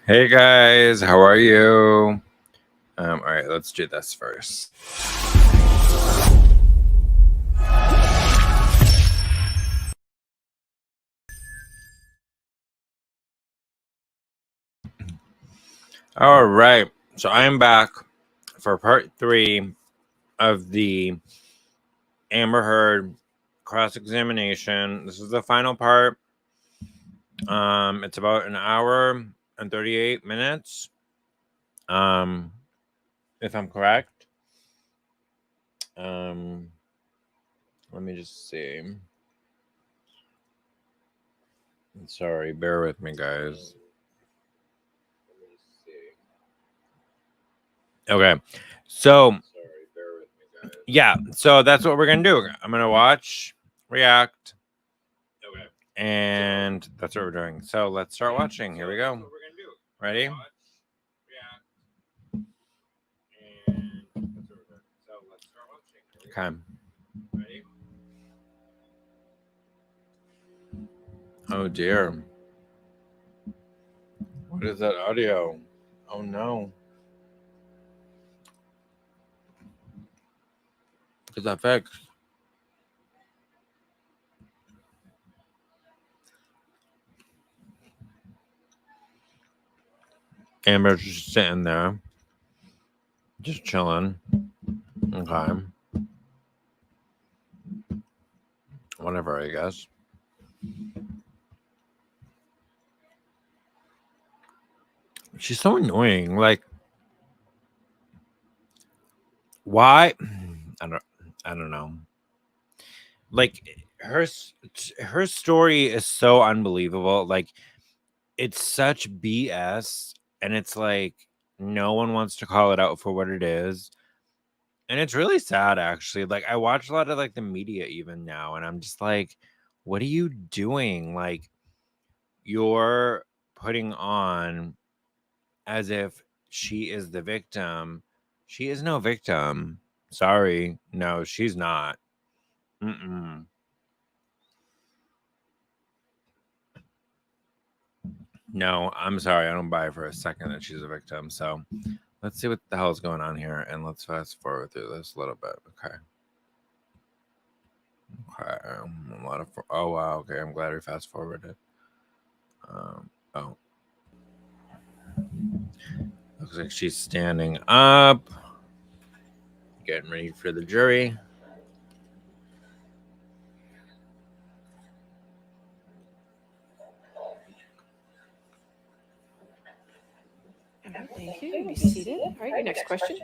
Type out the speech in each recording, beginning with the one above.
Hey guys, how are you? All right, let's do this first. All right, so I'm back for part 3 of the Amber Heard cross-examination. This is the final part. It's about an hour and 38 minutes. If I'm correct. Let me just see. Sorry, bear with me, guys. Okay, so yeah, so that's what we're gonna do. I'm gonna watch, react, and that's what we're doing. So let's start watching. Here we go. Ready? Okay. Oh dear. What is that audio? Oh no. Is that fixed? Amber's just sitting there, just chilling. Okay. Whatever, I guess. She's so annoying. Like, why? I don't know. Like, her story is so unbelievable. Like, it's such BS, and it's like no one wants to call it out for what it is. And it's really sad, actually. Like, I watch a lot of like the media even now, and I'm just like, what are you doing? Like, you're putting on as if she is the victim. She is no victim. Sorry. No, she's not. Mm-mm. No, I'm sorry. I don't buy for a second that she's a victim. So let's see what the hell is going on here. And let's fast forward through this a little bit. Okay. Okay. A lot of. Oh, wow. Okay. I'm glad we fast forwarded. Oh. Looks like she's standing up. Getting ready for the jury. Thank you. Be seated. All right, your next question.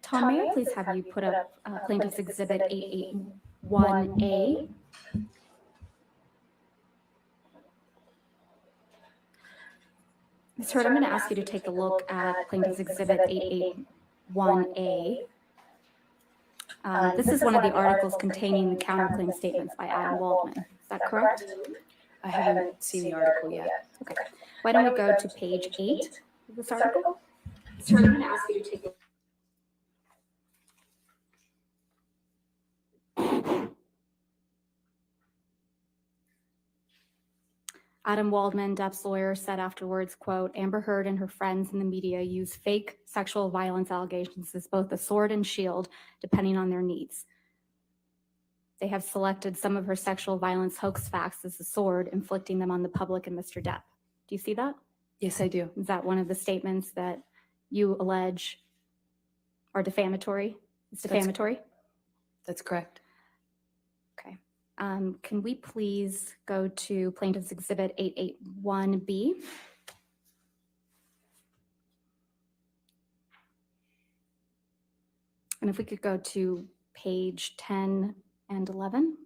Tom, may I please have you put up Plaintiff's Exhibit 881A? Ms. Heard, I'm going to ask you to take a look at Plaintiff's Exhibit 881A. This is one of the articles containing the counterclaim statements by Adam Waldman. Is that correct? I haven't seen the article yet. Okay. Why don't we go to page 8 of this article? Ms. Heard, I'm going to ask you to take a look. Adam Waldman, Depp's lawyer, said afterwards, quote, Amber Heard and her friends in the media use fake sexual violence allegations as both a sword and shield, depending on their needs. They have selected some of her sexual violence hoax facts as a sword, inflicting them on the public and Mr. Depp. Do you see that? Yes, I do. Is that one of the statements that you allege are defamatory? It's defamatory? That's correct. Okay. Can we please go to Plaintiff's Exhibit 881B? And if we could go to page 10 and 11.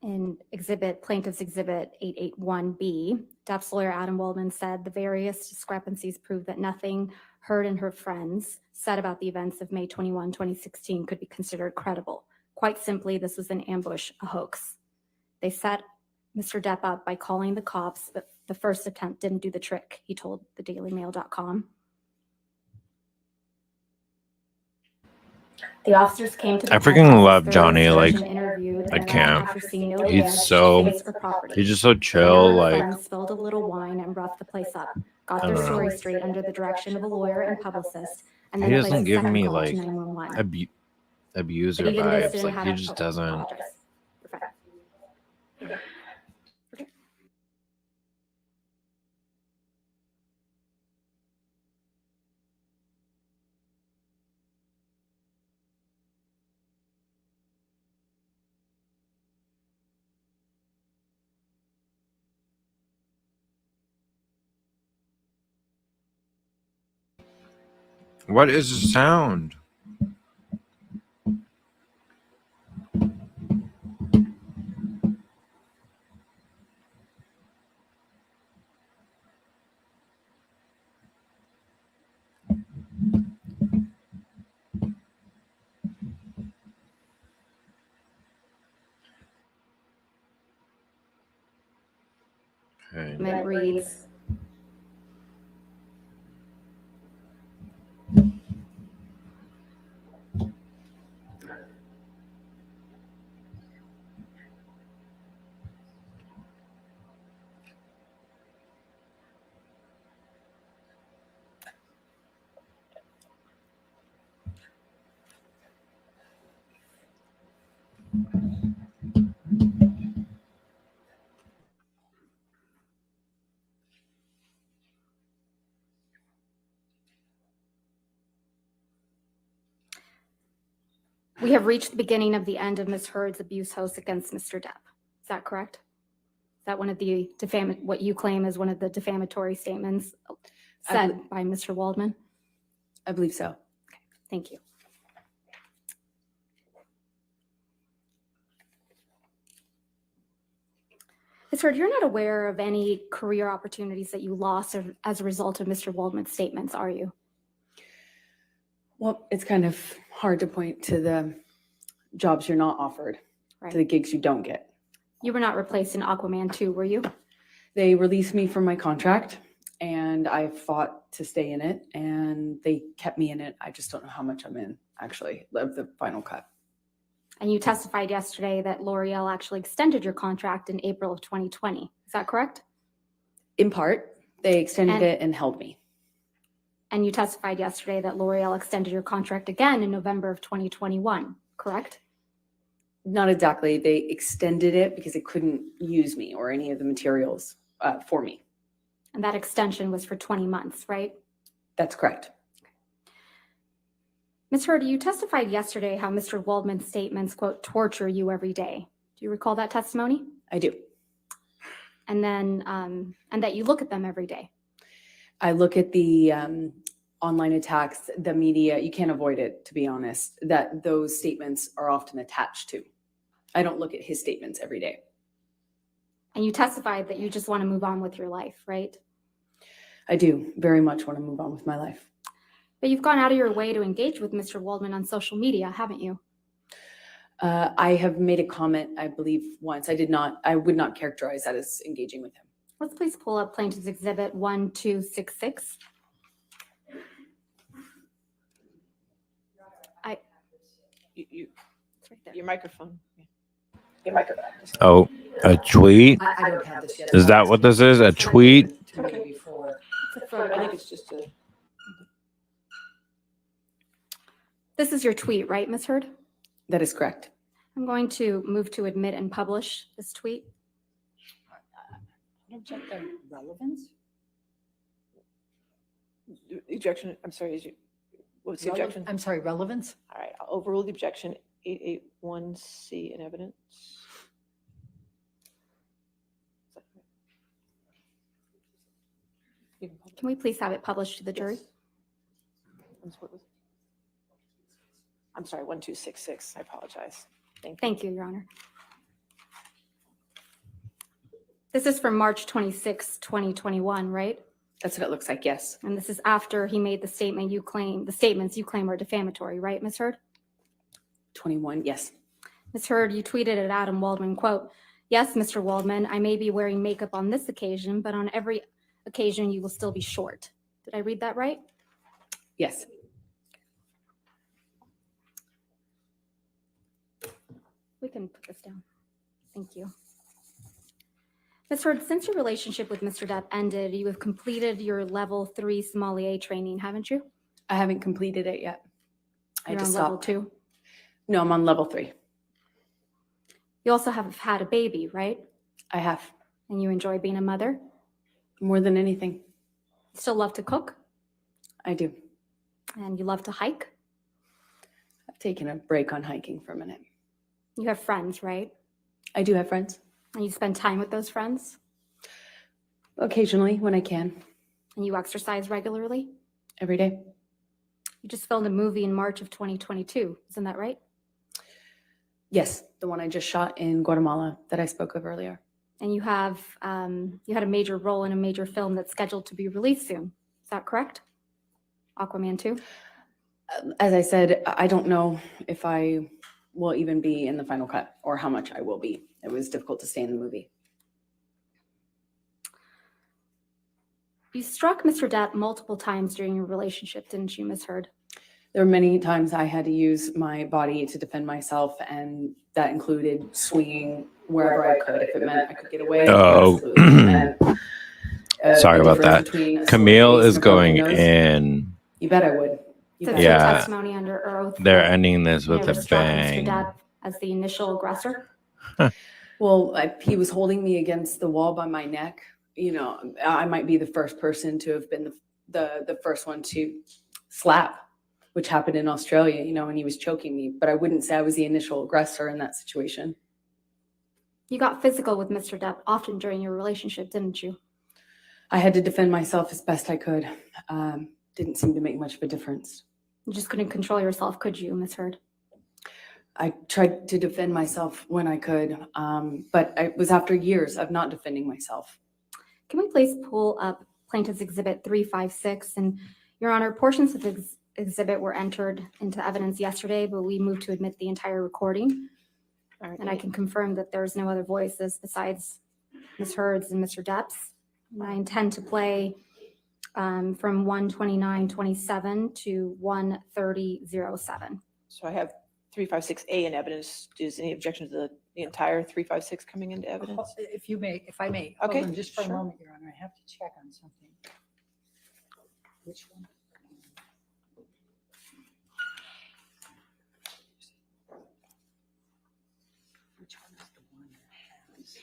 In Plaintiff's Exhibit 881B, Depp's lawyer Adam Waldman said the various discrepancies prove that nothing Heard and her friends said about the events of May 21, 2016 could be considered credible. Quite simply, this was an ambush, a hoax. They set Mr. Depp up by calling the cops, but the first attempt didn't do the trick, he told thedailymail.com. The officers came to the I freaking penthouse love third Johnny, search like, and interviewed, I and can't. after seeing no He's damage to so- face or property. He's just so They chill, and her like, friends spilled a little wine and roughed the place up, got I their don't know. story straight under the direction of a lawyer and publicist, and He then doesn't placed a give second me, call like, to 911. abuser But even this vibes. didn't Like, have he a- just oh, doesn't. apologize. You're fine. What is the sound? Okay. It reads, we have reached the beginning of the end of Ms. Heard's abuse hoax against Mr. Depp. Is that correct? Is that one of the what you claim is one of the defamatory statements said by Mr. Waldman? I believe so. Thank you. Ms. Heard, you're not aware of any career opportunities that you lost as a result of Mr. Waldman's statements, are you? Well, it's kind of hard to point to the jobs you're not offered, Right. to the gigs you don't get. You were not replaced in Aquaman 2, were you? They released me from my contract and I fought to stay in it and they kept me in it. I just don't know how much I'm in, actually, of the final cut. And you testified yesterday that L'Oreal actually extended your contract in April of 2020. Is that correct? In part, they extended And- it and held me. And you testified yesterday that L'Oreal extended your contract again in November of 2021, correct? Not exactly. They extended it because they couldn't use me or any of the materials for me. And that extension was for 20 months, right? That's correct. Ms. Heard, you testified yesterday how Mr. Waldman's statements, quote, torture you every day. Do you recall that testimony? I do. And then, and that you look at them every day. I look at the online attacks, the media, you can't avoid it, to be honest, that those statements are often attached to. I don't look at his statements every day. And you testified that you just want to move on with your life, right? I do very much want to move on with my life. But you've gone out of your way to engage with Mr. Waldman on social media, haven't you? I have made a comment, I believe once. I would not characterize that as engaging with him. Let's please pull up Plaintiff's Exhibit 1266. It's right there. Your microphone. Your microphone. Oh, a tweet? I don't have this yet. Is that what this is? A tweet? To me before. It's a I think photograph. it's just a. This is your tweet, right, Ms. Heard? That is correct. I'm going to move to admit and publish this tweet. I don't check the relevance. Objection, I'm sorry, what's the objection? I'm sorry, relevance? All right, I'll overrule the objection, 881C in evidence. You can publish. Can we please have it published to the jury? Yes. I'm sorry, 1266, I apologize. Thank you. Thank you, Your Honor. This is from March 26, 2021, right? That's what it looks like, yes. And this is after he made the statements you claim are defamatory, right, Ms. Heard? 21, yes. Ms. Heard, you tweeted at Adam Waldman, quote, "Yes, Mr. Waldman, I may be wearing makeup on this occasion, but on every occasion you will still be short." Did I read that right? Yes. We can put this down. Thank you. Ms. Heard, since your relationship with Mr. Depp ended, you have completed your level 3 sommelier training, haven't you? I haven't completed it yet. I You're just on level stopped. 2. No, I'm on level 3. You also have had a baby, right? I have. And you enjoy being a mother? More than anything. Still love to cook? I do. And you love to hike? I've taken a break on hiking for a minute. You have friends, right? I do have friends. And you spend time with those friends? Occasionally, when I can. And you exercise regularly? Every day. You just filmed a movie in March of 2022, isn't that right? Yes, the one I just shot in Guatemala that I spoke of earlier. And you have you had a major role in a major film that's scheduled to be released soon. Is that correct? Aquaman 2? As I said, I don't know if I will even be in the final cut or how much I will be. It was difficult to stay in the movie. You struck Mr. Depp multiple times during your relationship, didn't you, Ms. Heard? There were many times I had to use my body to defend myself, and that included swinging wherever I could. If it meant I could get away, Oh. absolutely. And, Sorry the about difference that. between a Camille sore face is and a broken going nose, in. You bet I would. You So bet. it's your Yeah. testimony under oath. They're that ending this you with never a struck bang. Mr. Depp as the initial aggressor? Well, he was holding me against the wall by my neck. You know, I might be the first person to have been the first one to slap, which happened in Australia, you know, when he was choking me. But I wouldn't say I was the initial aggressor in that situation. You got physical with Mr. Depp often during your relationship, didn't you? I had to defend myself as best I could. Didn't seem to make much of a difference. You just couldn't control yourself, could you, Ms. Heard? I tried to defend myself when I could, but it was after years of not defending myself. Can we please pull up Plaintiff's Exhibit 356? And Your Honor, portions of the exhibit were entered into evidence yesterday, but we moved to admit the entire recording. All right. And I can confirm that there's no other voices besides Ms. Heard's and Mr. Depp's. And I intend to play from 1:29:27 to 1:30:07. So I have 356A in evidence. Is any objection to the entire 356 coming into evidence? If I may, hold Okay, on just for a sure. moment, Your Honor, I have to check on something. Which one? Which one is the one that has?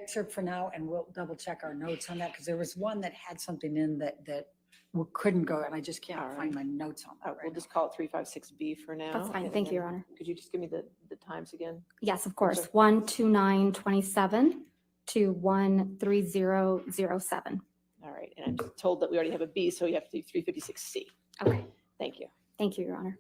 Excerpt for now, and we'll double check our notes on that, because there was one that had something in that we couldn't go, and I just can't All right. find my notes on that We'll right just call it 356B for now. That's fine. and Thank you, then Your Honor. Could you just give me the times again? Yes, of course. Sure. 1:29:27 to 1:30:07. All right. And I'm told that we already have a B, so you have to do 356C. Okay. Thank you. Thank you, Your Honor.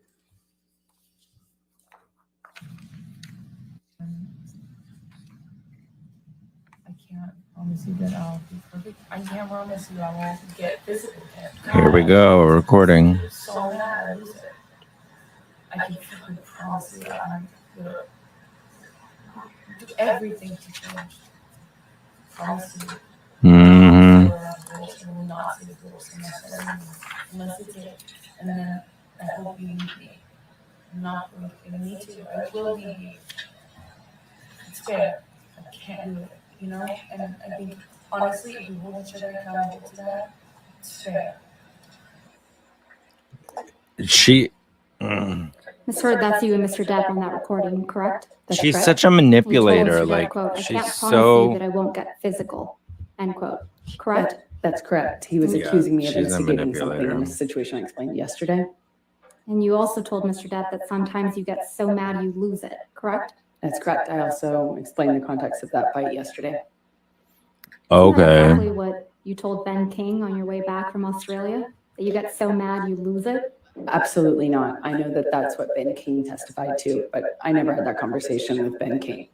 I can't promise you that I'll be perfect. I can't promise you I won't get physical. Here we go, recording. I'm so mad I lose it. I can freaking promise you that I'm gonna do everything to change. Promise you. Mm-hmm. I will not see the girls unless it's it. And then I hope you need me. I'm not going to need to. I will need you. It's fair. I can't do it, you know? And I think, honestly, if we hold each other accountable to that, it's fair. She. mm, Ms. Heard, that's you and Mr. Depp on that recording, correct? That's She's correct. such a And you told manipulator. Mr. Depp, Like, quote, "I she's can't promise you so. that I won't get physical," end quote. Correct? That's correct. He was Yeah, accusing me of she's a instigating something in manipulator. a situation I explained yesterday. And you also told Mr. Depp that sometimes you get so mad you lose it, correct? That's correct. I also explained the context of that fight yesterday. Isn't that Okay. exactly what you told Ben King on your way back from Australia? That you get so mad you lose it? Absolutely not. I know that that's what Ben King testified to, but I never had that conversation with Ben King.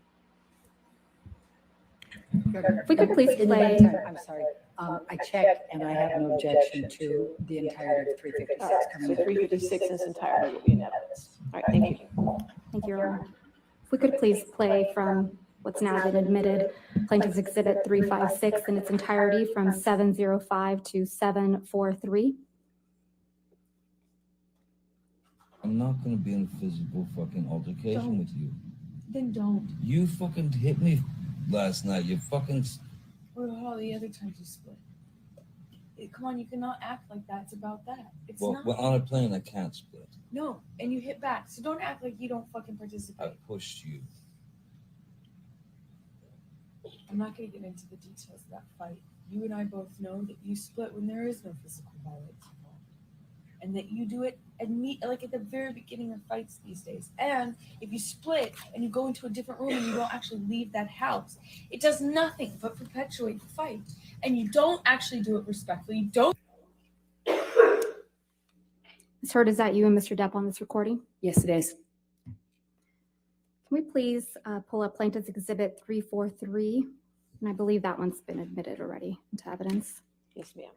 If we could please In the play. meantime, I'm sorry, I checked and I have no objection to the entirety of 356 So coming in. 356 in its entirety will be in evidence. All right, thank you. Thank you, Your Honor. If we could please play from what's now been admitted, Plaintiff's Exhibit 356 in its entirety from 7:05 to 7:43. I'm not gonna be in a physical fucking altercation Don't. with you. Then don't. You fucking hit me last night. You fucking. What about all the other times you split? Come on, you cannot act like that's about that. It's Well, not. well, on a plane, I can't split. No, and you hit back. So don't act like you don't fucking I participate. pushed you. I'm not going to get into the details of that fight. You and I both know that you split when there is no physical violence involved, and that you do it like at the very beginning of fights these days. And if you split and you go into a different room and you don't actually leave that house, it does nothing but perpetuate the fight. And you don't actually do it respectfully. You don't. Ms. Hurd, is that you and Mr. Depp on this recording? Yes, it is. Can we please pull up Plaintiff's Exhibit 343? And I believe that one's been admitted already into evidence. Yes, ma'am.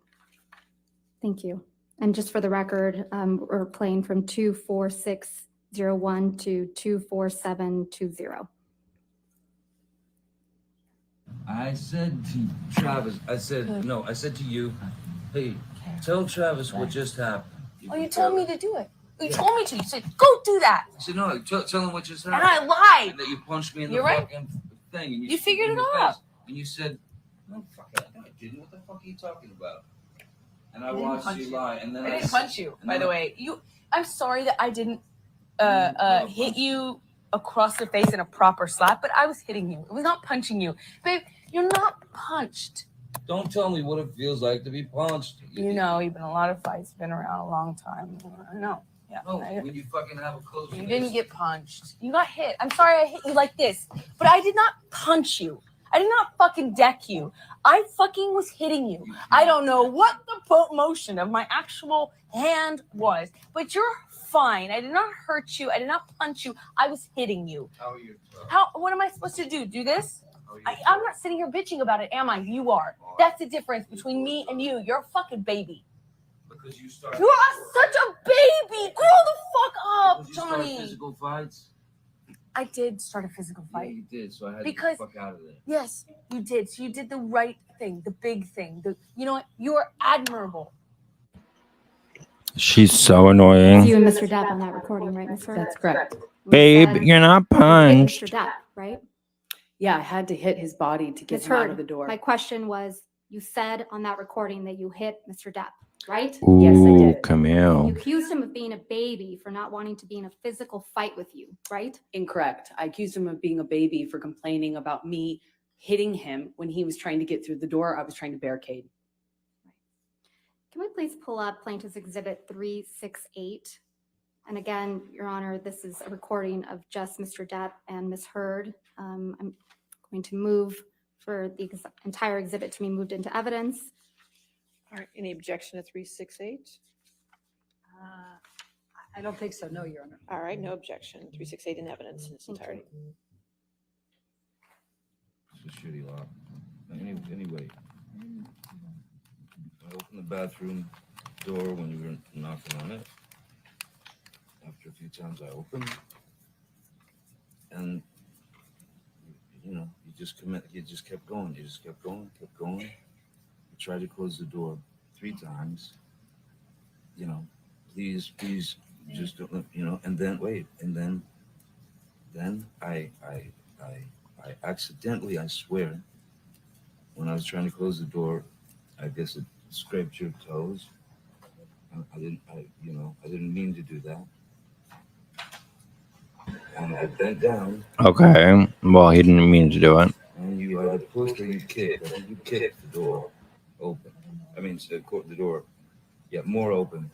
Thank you. And just for the record, we're playing from 24601 to 24720. I said to Travis, I said to you, hey, tell Travis what just happened. Oh, you told me to do it. You told me to. You said, go do that. I said, no, tell him what just And happened. I lied. And that you punched me in the You're right. fucking thing. And You figured in it the out. face. And you said, no, fuck it, no, I didn't. What the fuck are you talking about? And I I didn't watched punch you you. lie. And then I didn't punch you, and by then the way. I'm sorry that I didn't hit you across the face in a proper slap, but I was hitting you. It was not punching you. Babe, you're not punched. Don't tell me what it feels like to be punched. You know, you've been in a lot of fights, been around a long time. I know. Yeah. No, when you fucking have a close You face. didn't get punched. You got hit. I'm sorry I hit you like this, but I did not punch you. I did not fucking deck you. I fucking was hitting you. I don't know what the motion of my actual hand was, but you're fine. I did not hurt you. I did not punch you. I was hitting you. How are you? What am I supposed to do? Do this? I'm not sitting here bitching about it, am I? You are. That's the difference between me and you. You're a fucking baby. Because you started. You are such a baby. Grow the fuck up, Because you started Johnny. physical fights. I did start a physical Yeah, fight. you did. So I had Because- to get the fuck out of there. Yes, you did. So you did the right thing, the big thing. You know what? You are admirable. She's so It's annoying. you and Mr. Depp on that recording, right, Ms. Hurd? That's correct. You Babe, said you're not you hit punched. Mr. Depp, right? Yeah, I had to hit his body to get Ms. him out of Hurd, the door. my question was, you said on that recording that you hit Mr. Depp, right? Yes, I Ooh, did. You Camille. accused him of being a baby for not wanting to be in a physical fight with you, right? Incorrect. I accused him of being a baby for complaining about me hitting him when he was trying to get through the door. I was trying to barricade. Can we please pull up Plaintiff's Exhibit 368? And again, Your Honor, this is a recording of just Mr. Depp and Ms. Hurd. I'm going to move for the entire exhibit to be moved into evidence. All right, any objection to 368? I don't think so, no, Your Honor. All right, no objection. 368 in evidence in its Thank you. entirety. It's a shitty lock. Anyway, I opened the bathroom door when you were knocking on it. After a few times I opened, and you know, you just kept going. You just kept going. You tried to close the door 3 times. You know, please, just don't, you know. And then wait, and then I accidentally, I swear, when I was trying to close the door, I guess it scraped your toes. I didn't mean to do that. And I bent down, Okay. Well, he didn't mean to do it. and you either pushed or you kicked. I think you kicked the door open. I mean, the door, more open,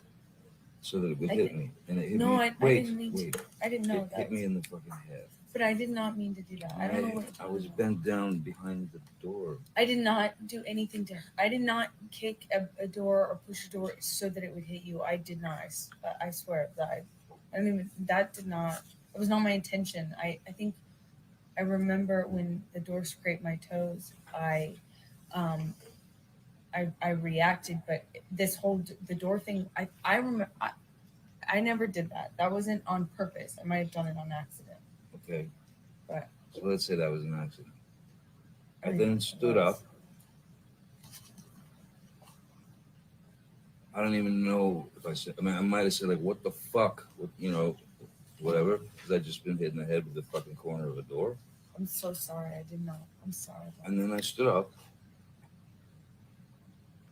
so that it would hit me. And it hit No, me. I Wait, didn't mean to. wait. I didn't know It that. hit me in the fucking head. But I did not mean to do that. I don't know what. I was bent down behind the door. I did not do anything to her. I did not kick a door or push a door so that it would hit you. I did not. I swear that I don't even. That did not. It was not my intention. I think I remember when the door scraped my toes, I reacted, but the door thing, I remember, I never did that. That wasn't on purpose. I might have done it on accident. Okay. But- So let's say that was an accident. I I mean, then stood it was. up. I don't even know if I said. I mean, I might have said like, "What the fuck?" You know, whatever. Because I just been hit in the head with the fucking corner of a door. I'm so sorry. I did not. I'm sorry. And then I stood up.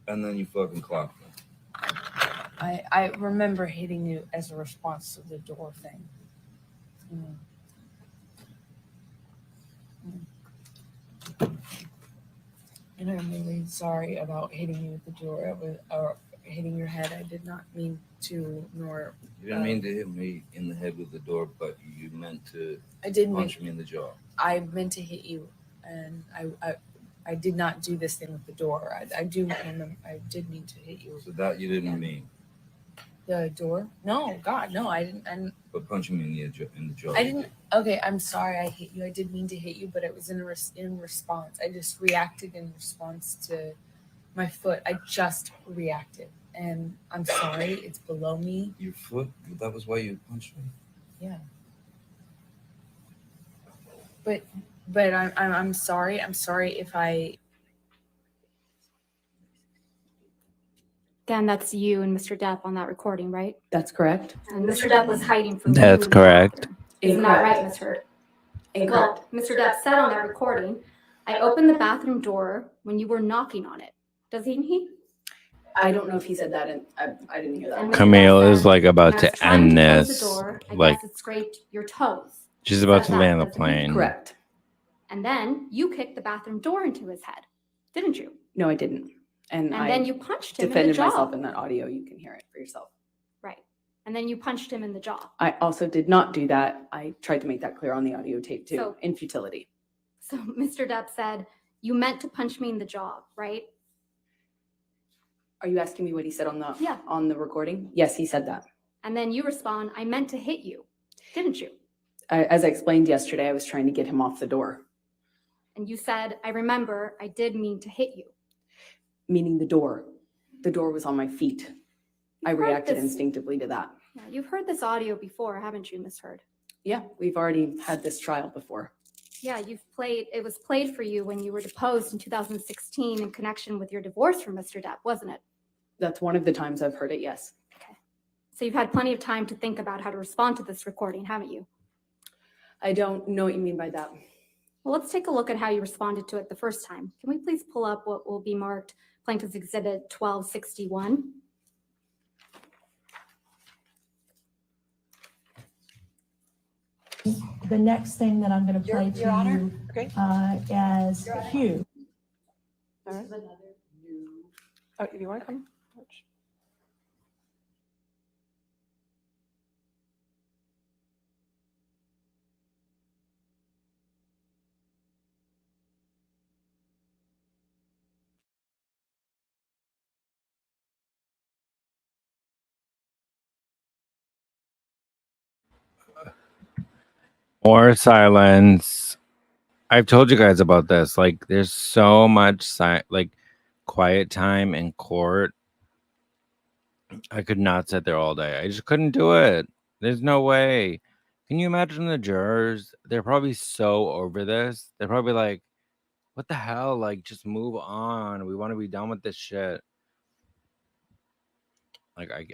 And then you fucking clocked me. I remember hitting you as a response to the door thing. And I'm really sorry about hitting you with the door, or hitting your head. I did not mean to, nor You didn't mean to hit me in the head with the door, but you meant to I did mean. punch me in the jaw. I meant to hit you, and I did not do this thing with the door. I do remember. I did mean to hit you. So that you didn't mean. The door? No, God, no, I didn't. But punching me in the jaw. I didn't. Okay, I'm sorry. I hit you. I did mean to hit you, but it was in response. I just reacted in response to my foot. I just reacted, and I'm sorry. It's below me. Your foot? That was why you punched me? Yeah. But I'm sorry. I'm sorry if I. Again, that's you and Mr. Depp on that recording, right? That's correct. And Mr. Depp was hiding from you That's in the correct. bathroom. Isn't that right, Incorrect. Ms. Hurd? Incorrect. Well, Mr. Depp said on that recording, I opened the bathroom door when you were knocking on it. Doesn't he? I don't know if he said that, and I didn't hear And that. Mr. Camille Depp is said, like about "When I was to trying end to close this. the door, I Like guess it scraped your toes." she's about Said to land the that, doesn't he? plane. Correct. And then you kicked the bathroom door into his head, didn't you? No, I didn't. And And I then you punched him in the defended jaw. myself in that audio. You can hear it for yourself. Right. And then you punched him in the jaw. I also did not do that. I tried to make that clear on the audio tape too, So- in futility. So Mr. Depp said, you meant to punch me in the jaw, right? Are you asking me what he said on the Yeah. on the recording? Yes, he said that. And then you respond, I meant to hit you, didn't you? As I explained yesterday, I was trying to get him off the door, And you said, I remember, I did mean to hit you. meaning the door. The door was on my feet. I You've heard reacted this- instinctively to that. Yeah, you've heard this audio before, haven't you, Ms. Hurd? Yeah, we've already had this trial before. Yeah, it was played for you when you were deposed in 2016 in connection with your divorce from Mr. Depp, wasn't it? That's one of the times I've heard it, yes. So you've had plenty of time to think about how to respond to this recording, haven't you? I don't know what you mean by that. Well, let's take a look at how you responded to it the first time. Can we please pull up what will be marked Plaintiff's Exhibit 1261? The next thing that I'm going to Your- play to Your Honor? you Okay. as Hugh. All right. Oh, do you want to come? More silence. I've told you guys about this. Like, there's so much quiet time in court. I could not sit there all day. I just couldn't do it. There's no way. Can you imagine the jurors? They're probably so over this. They're probably like, what the hell? Like, just move on. We want to be done with this shit. Like, I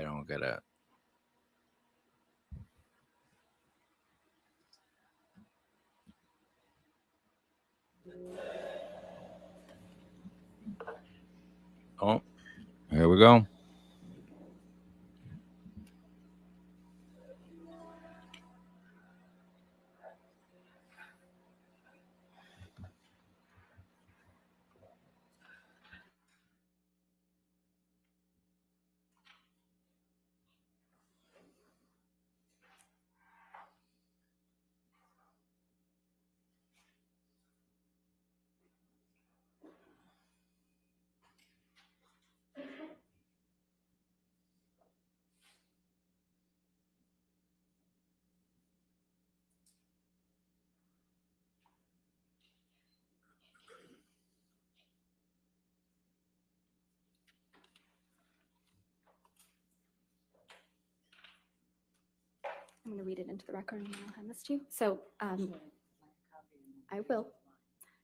don't get it. Oh, here we go. going to read it into the record and I'll hand this to you. So I will.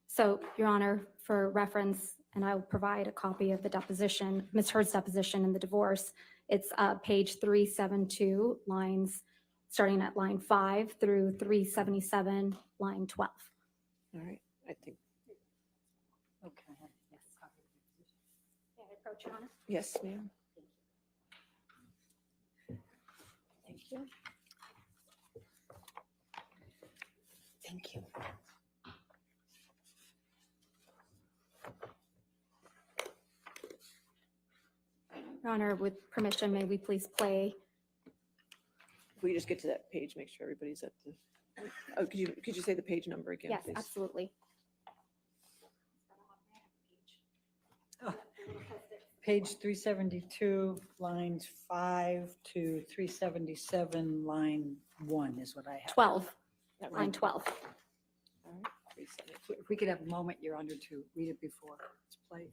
So, Your Honor, for reference, and I will provide a copy of the deposition, Ms. Heard's deposition in the divorce. It's page 372, lines starting at line 5 through 377, line 12. All right, I think, Okay. May I approach, Your Honor? yes, ma'am. Thank you. Thank you. Your Honor, with permission, may we please play? If we just get to that page, make sure everybody's at the, oh, could you say the page number again, Yes, please? absolutely. Page 372, lines 5 to 377, line 1 is what I have. 12, That line right? 12. All right, 372. If we could have a moment, Your Honor, to read it before it's played.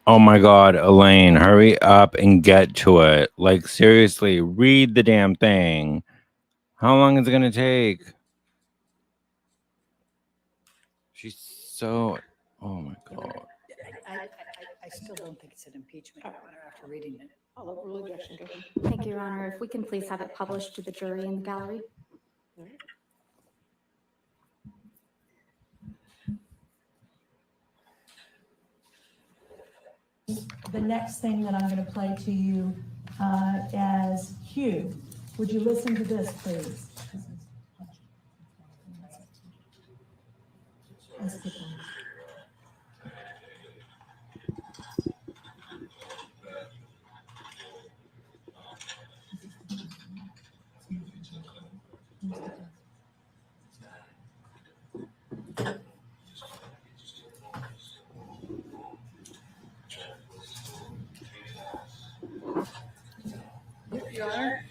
Oh my God, Elaine, hurry up and get to it. Like, seriously, read the damn thing. How long is it going to take? She's so. Oh my God. I still don't think it's an impeachment, Your Honor, after reading it. I'll let rule objection go. Thank you, Your Honor. If we can please have it published to the jury in the gallery. All right. The next thing that I'm going to play to you as Hugh. Would you listen to this, please? Let's keep going. Your Honor?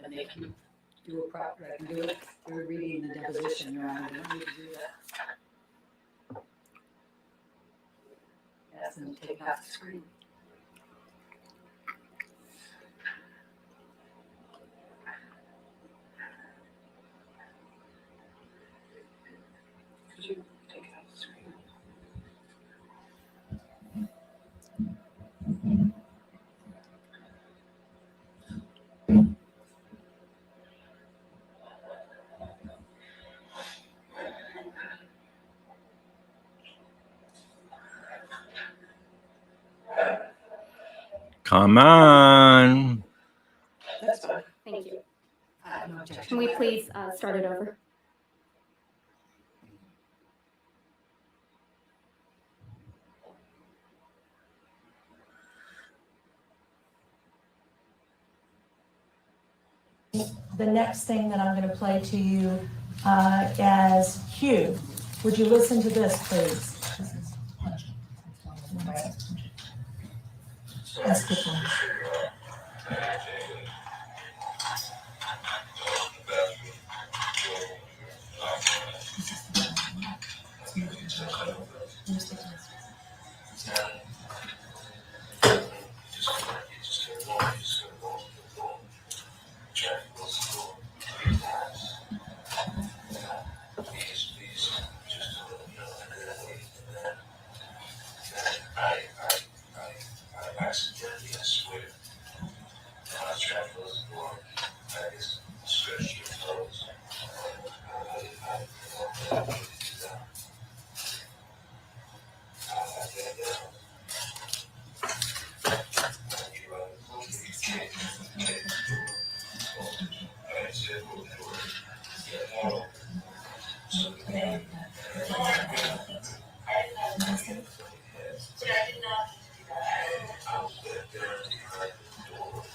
And they can do a proper, I can do it through reading the deposition, Your Honor. They don't need to do that. Ask them to take it off the screen. Could you take it off the screen? Come on. That's fine. Thank you. I have no objection. Can we please start it over? The next thing that I'm going to play to you as Hugh. Would you listen to this, please? Let's keep going.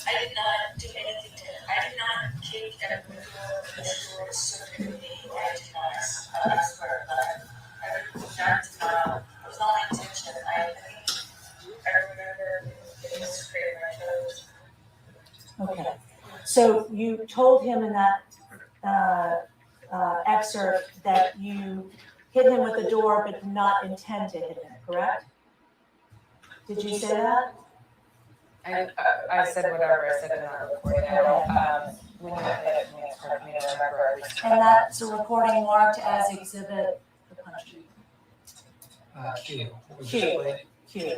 I did not do anything to him. I did not kick at the door of the door circuitry, or I did not ask for it, but I did not, it was not my intention. I think I remember it was scraping my toes. Okay. So you told him in that excerpt that you hit him with the door but did not intend to hit him, correct? Did you say that? I said whatever I said in that recording. I don't, when you play it, it's hard for me to remember. And that's a recording marked as exhibit the punch. Q. Q.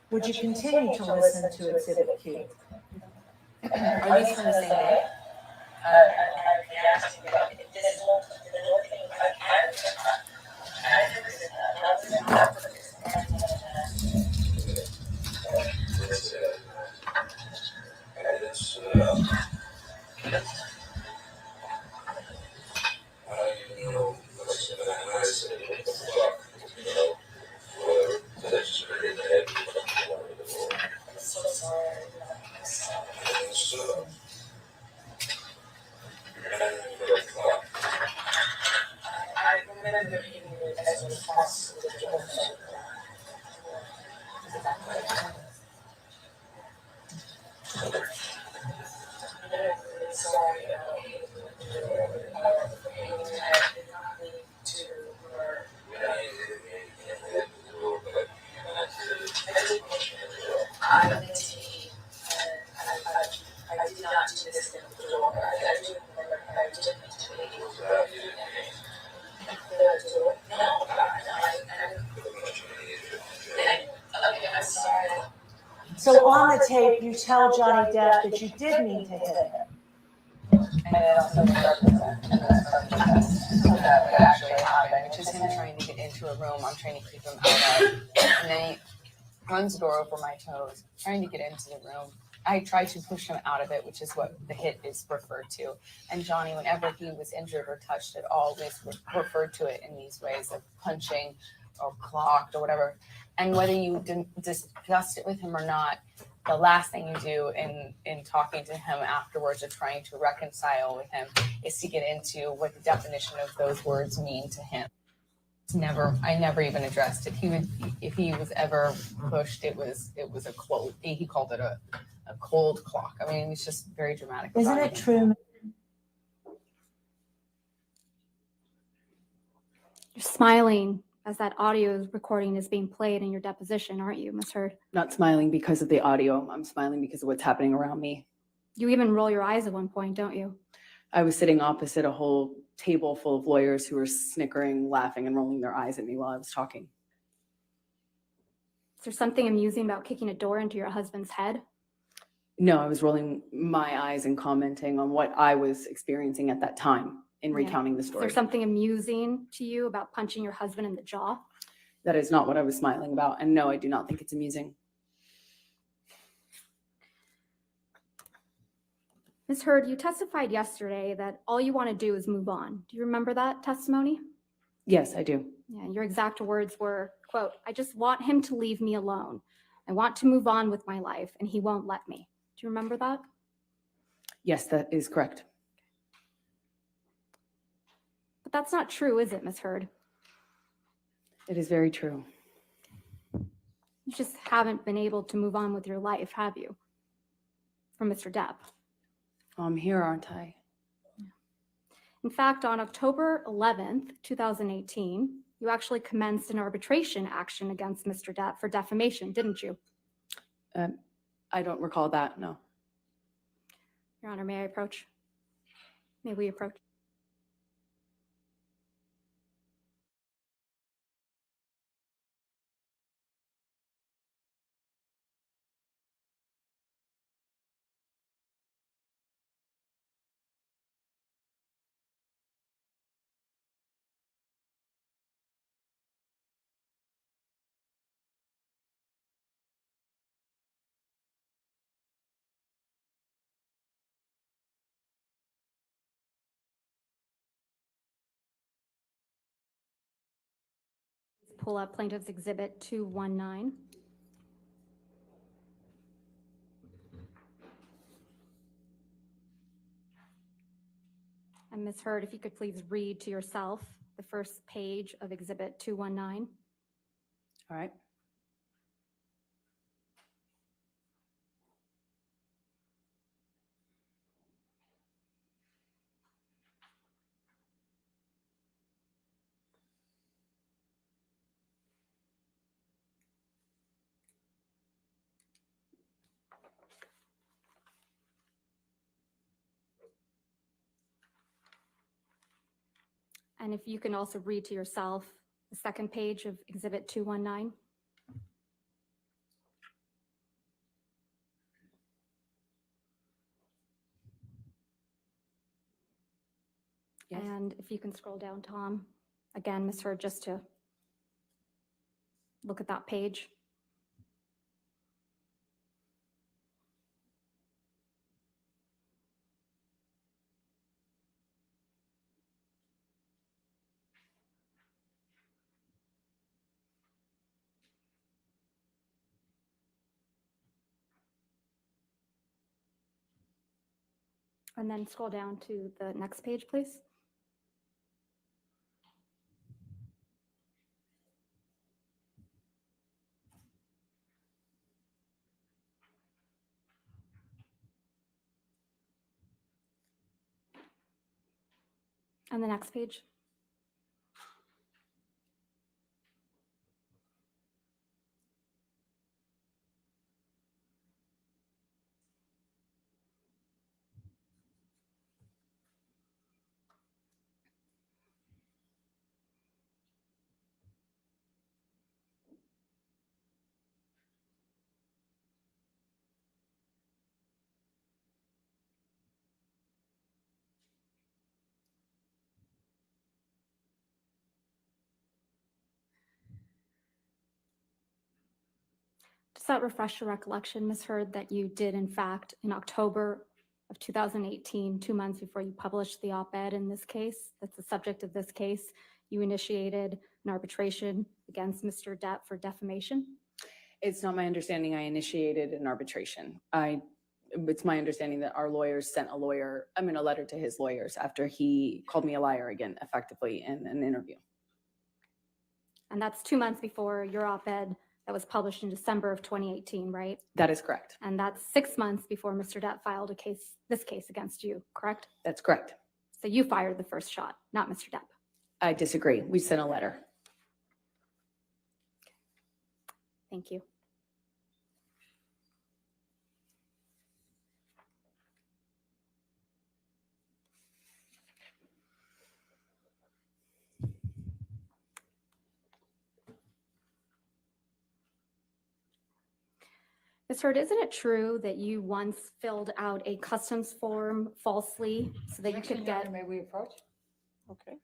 Would you continue to listen to exhibit Q? Are these from the same day? I remember hearing it as a response to the door. I did not do this in the door. I do remember I didn't Okay, I'm sorry. So on the tape, you tell Johnny Depp that you did mean to hit him. And it also represents that what actually happened, which is him trying to get into a room I'm trying to keep him out of. And then he runs the door over my toes, trying to get into the room. I tried to push him out of it, which is what the hit is referred to. And Johnny, whenever he was injured or touched it, always referred to it in these ways of punching or clocked or whatever. And whether you didn't discuss it with him or not, the last thing you do in talking to him afterwards or trying to reconcile with him is to get into what the definition of those words mean to him. I never even addressed it. If he was ever pushed, it was a quote. He called it a cold clock. I mean, it was just very dramatic. Isn't it true? You're smiling as that audio recording is being played in your deposition, aren't you, Ms. Heard? Not smiling because of the audio. I'm smiling because of what's happening around me. You even roll your eyes at one point, don't you? I was sitting opposite a whole table full of lawyers who were snickering, laughing, and rolling their eyes at me while I was talking. Is there something amusing about kicking a door into your husband's head? No, I was rolling my eyes and commenting on what I was experiencing at that time in Yeah. recounting the Is story. there something amusing to you about punching your husband in the jaw? That is not what I was smiling about. And no, I do not think it's amusing. Ms. Heard, you testified yesterday that all you want to do is move on. Do you remember that testimony? Yes, I do. Yeah, your exact words were, quote, "I just want him to leave me alone. I want to move on with my life, and he won't let me." Do you remember that? Yes, that is correct. But that's not true, is it, Ms. Heard? It is very true. You just haven't been able to move on with your life, have you? From Mr. Depp. I'm here, aren't I? In fact, on October 11th, 2018, you actually commenced an arbitration action against Mr. Depp for defamation, didn't you? I don't recall that, no. Your Honor, may I approach? May we approach? Pull up Plaintiff's Exhibit 219. And Ms. Heard, if you could please read to yourself the first page of Exhibit 219. All right. And if you can also read to yourself the second page of Exhibit 219. Yes. And if you can scroll down, Tom, again, Ms. Heard, just to look at that page. And then scroll down to the next page, please. And the next page. Does that refresh your recollection, Ms. Heard, that you did, in fact, in October of 2018, 2 months before you published the op-ed in this case, that's the subject of this case, you initiated an arbitration against Mr. Depp for defamation? It's not my understanding I initiated an arbitration. It's my understanding that our lawyers sent a letter to his lawyers after he called me a liar again, effectively, in an interview. And that's 2 months before your op-ed that was published in December of 2018, right? That is correct. And that's 6 months before Mr. Depp filed this case against you, correct? That's correct. So you fired the first shot, not Mr. Depp. I disagree. We sent a letter. Thank you. Ms. Heard, isn't it true that you once filled out a customs form falsely so that you could get? May we approach? Okay.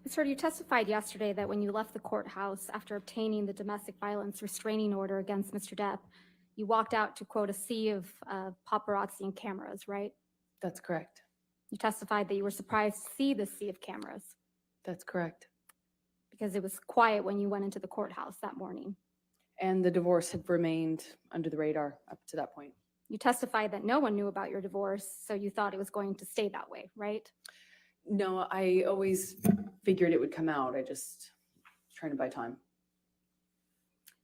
Ms. Heard, you testified yesterday that when you left the courthouse after obtaining the domestic violence restraining order against Mr. Depp, you walked out to, quote, a sea of paparazzi and cameras, right? That's correct. You testified that you were surprised to see the sea of cameras That's correct. because it was quiet when you went into the courthouse that morning. And the divorce had remained under the radar up to that point. You testified that no one knew about your divorce, so you thought it was going to stay that way, right? No, I always figured it would come out. I just was trying to buy time.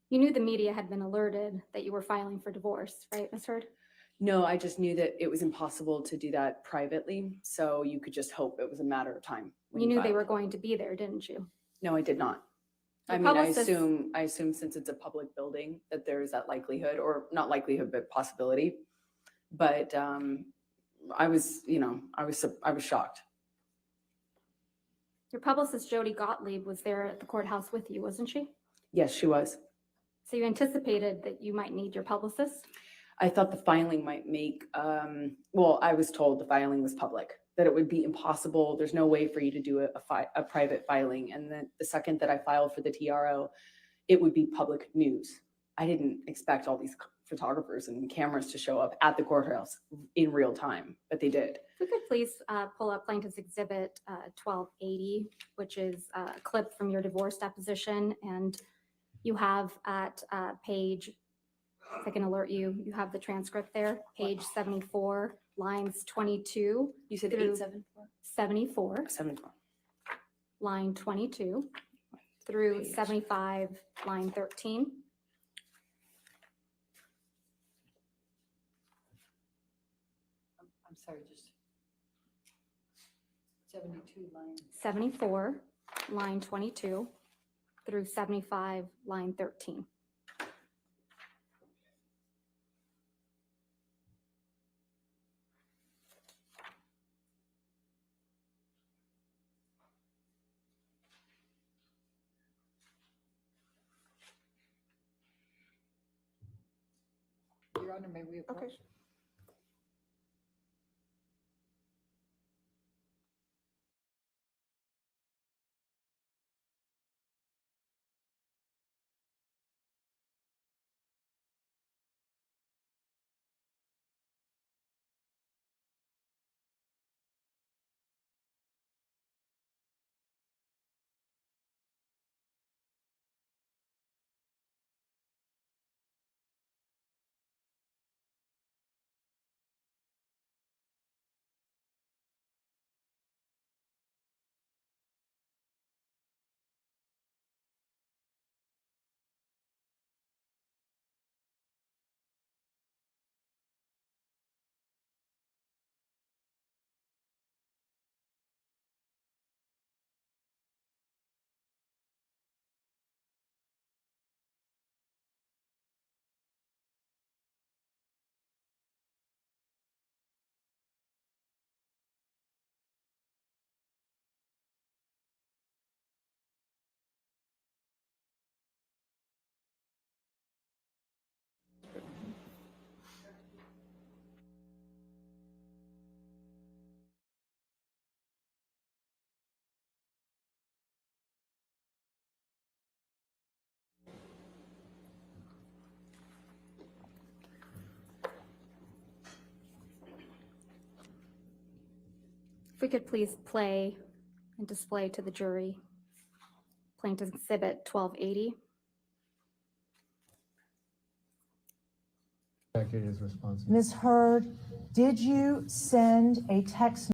You knew the media had been alerted that you were filing for divorce, right, Ms. Heard? No, I just knew that it was impossible to do that privately. So you could just hope it was a matter of time. when You knew they filed. were going to be there, didn't you? No, I did not. I Your mean, publicist- I assume since it's a public building that there is that likelihood, or not likelihood, but possibility. But I was, I was shocked. Your publicist, Jody Gottlieb, was there at the courthouse with you, wasn't she? Yes, she was. So you anticipated that you might need your publicist? I thought the filing might make, well, I was told the filing was public, that it would be impossible. There's no way for you to do a private filing. And then the second that I filed for the TRO, it would be public news. I didn't expect all these photographers and cameras to show up at the courthouse in real time, but they did. If we could please pull up Plaintiff's Exhibit 1280, which is a clip from your divorce deposition. And you have at page, if I can alert you, you have the transcript there, page 74, lines 22. You said through 874? 74, 74. line 22 through Page. 75, line 13. I'm sorry, just 72 line. 74, line 22 through 75, line 13. Your Honor, may we approach? If we could please play and display to the jury Plaintiff's Exhibit 1280. Executive is responsible. Ms. Heard, did you send a text